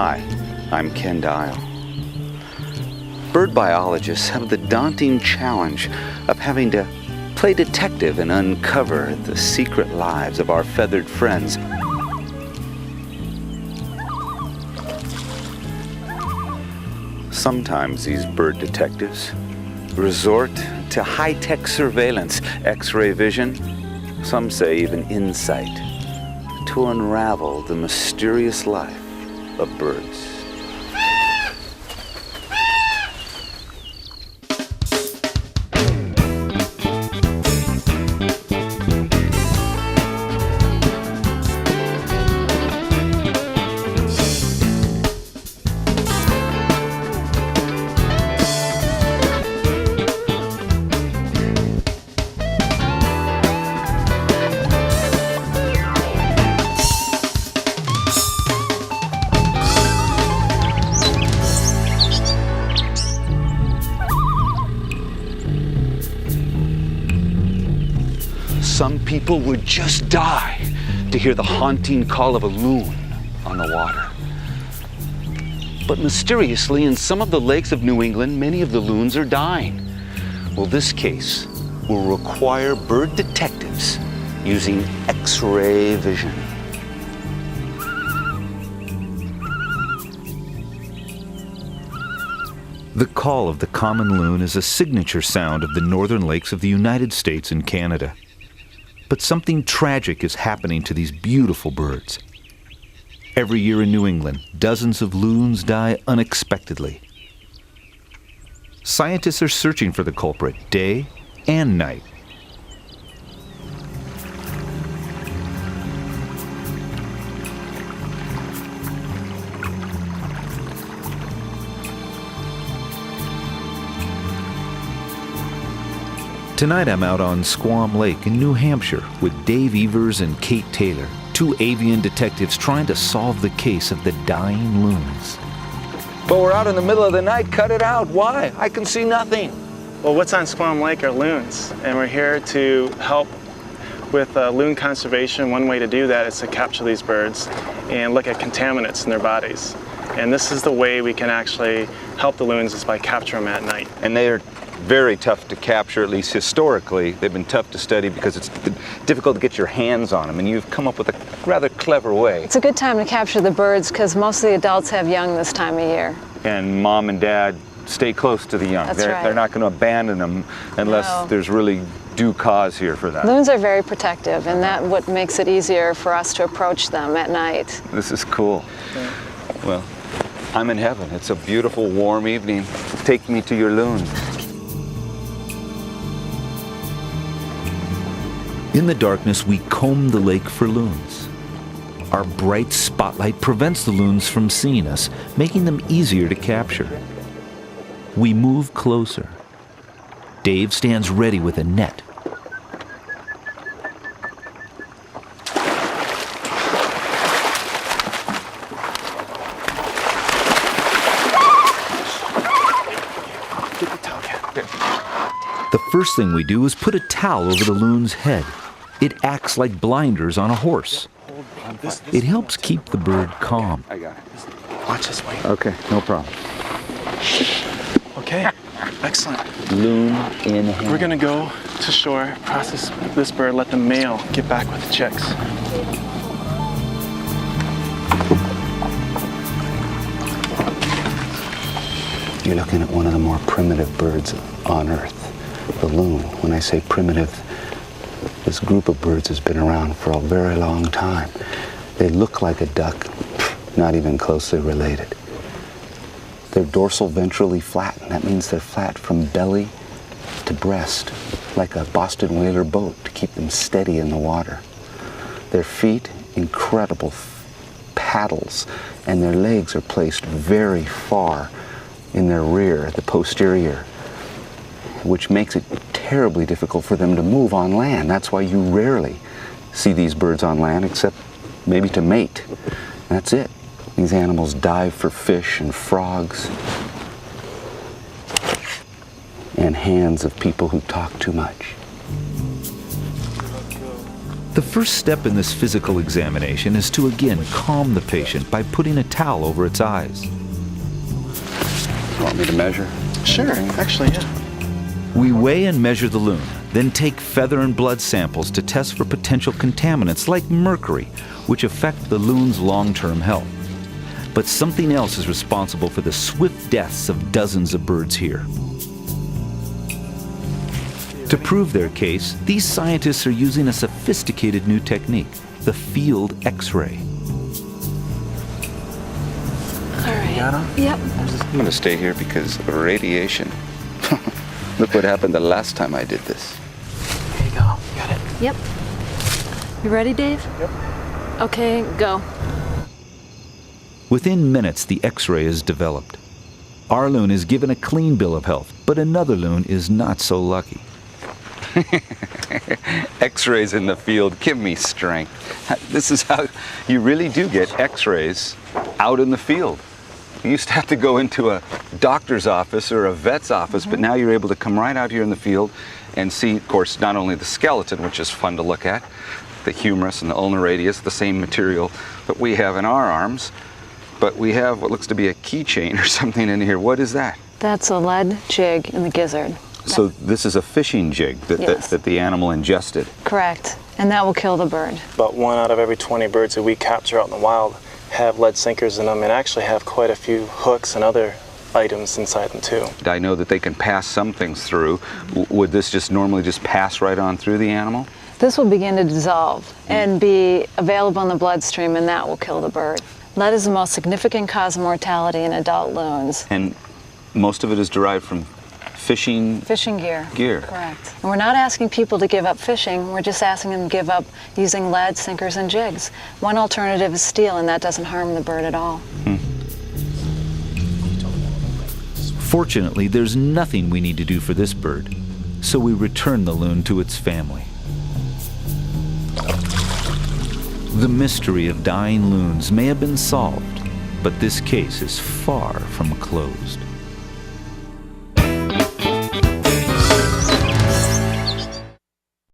Hi, I'm Ken Dial. Bird biologists have the daunting challenge of having to play detective and uncover the secret lives of our feathered friends. Sometimes these bird detectives resort to high-tech surveillance, X-ray vision, some say even insight, to unravel the mysterious life of birds. Some people would just die to hear the haunting call of a loon on the water. But mysteriously, in some of the lakes of New England, many of the loons are dying. Well, this case will require bird detectives using X-ray vision. The call of the common loon is a signature sound of the northern lakes of the United States and Canada. But something tragic is happening to these beautiful birds. Every year in New England, dozens of loons die unexpectedly. Scientists are searching for the culprit day and night. Tonight I'm out on Squam Lake in New Hampshire with Dave Evers and Kate Taylor, two avian detectives trying to solve the case of the dying loons. But we're out in the middle of the night. Cut it out. Why? I can see nothing. Well, what's on Squam Lake are loons, and we're here to help with loon conservation. One way to do that is to capture these birds and look at contaminants in their bodies. And this is the way we can actually help the loons, is by capturing them at night. And they are very tough to capture, at least historically. They've been tough to study because it's difficult to get your hands on them, and you've come up with a rather clever way. It's a good time to capture the birds because most of the adults have young this time of year. And mom and dad stay close to the young. That's right. They're not going to abandon them unless there's really due cause here for that. Loons are very protective, and that's what makes it easier for us to approach them at night. This is cool. Yeah. Well, I'm in heaven. It's a beautiful, warm evening. Take me to your loon. In the darkness, we comb the lake for loons. Our bright spotlight prevents the loons from seeing us, making them easier to capture. We move closer. Dave stands ready with a net. The first thing we do is put a towel over the loon's head. It acts like blinders on a horse. It helps keep the bird calm. I got it. Watch this way. Okay, no problem. Okay, excellent. Loon in hand. We're gonna go to shore, process this bird, let the male get back with the chicks. You're looking at one of the more primitive birds on Earth, the loon. When I say primitive, this group of birds has been around for a very long time. They look like a duck, not even closely related. They're dorsal ventrally flat, and that means they're flat from belly to breast, like a Boston whaler boat, to keep them steady in the water. Their feet, incredible paddles, and their legs are placed very far in their rear, the posterior, which makes it terribly difficult for them to move on land. That's why you rarely see these birds on land, except maybe to mate. That's it. These animals dive for fish and frogs and hands of people who talk too much. The first step in this physical examination is to again calm the patient by putting a towel over its eyes. You want me to measure? Sure, actually, yeah. We weigh and measure the loon, then take feather and blood samples to test for potential contaminants like mercury, which affect the loon's long-term health. But something else is responsible for the swift deaths of dozens of birds here. To prove their case, these scientists are using a sophisticated new technique, the field X-ray. All right. Got 'em? Yep. I'm going to stay here because of radiation. Look what happened the last time I did this. Here you go. You got it. Yep. You ready, Dave? Yep. Okay, go. Within minutes, the X-ray is developed. Our loon is given a clean bill of health, but another loon is not so lucky. X-rays in the field give me strength. This is how you really do get X-rays out in the field. You used to have to go into a doctor's office or a vet's office, but now you're able to come right out here in the field and see, of course, not only the skeleton, which is fun to look at, the humerus and the ulnar radius, the same material that we have in our arms, but we have what looks to be a keychain or something in here. What is that? That's a lead jig in the gizzard. So this is a fishing jig that, Yes. that the animal ingested. Correct. And that will kill the bird. About 1 out of every 20 birds that we capture out in the wild have lead sinkers in them and actually have quite a few hooks and other items inside them too. I know that they can pass some things through. Would this just normally just pass right on through the animal? This will begin to dissolve and be available in the bloodstream, and that will kill the bird. Lead is the most significant cause of mortality in adult loons. And most of it is derived from fishing Fishing gear. gear. Correct. And we're not asking people to give up fishing, we're just asking them to give up using lead sinkers and jigs. One alternative is steel, and that doesn't harm the bird at all. Fortunately, there's nothing we need to do for this bird, so we return the loon to its family. The mystery of dying loons may have been solved, but this case is far from closed.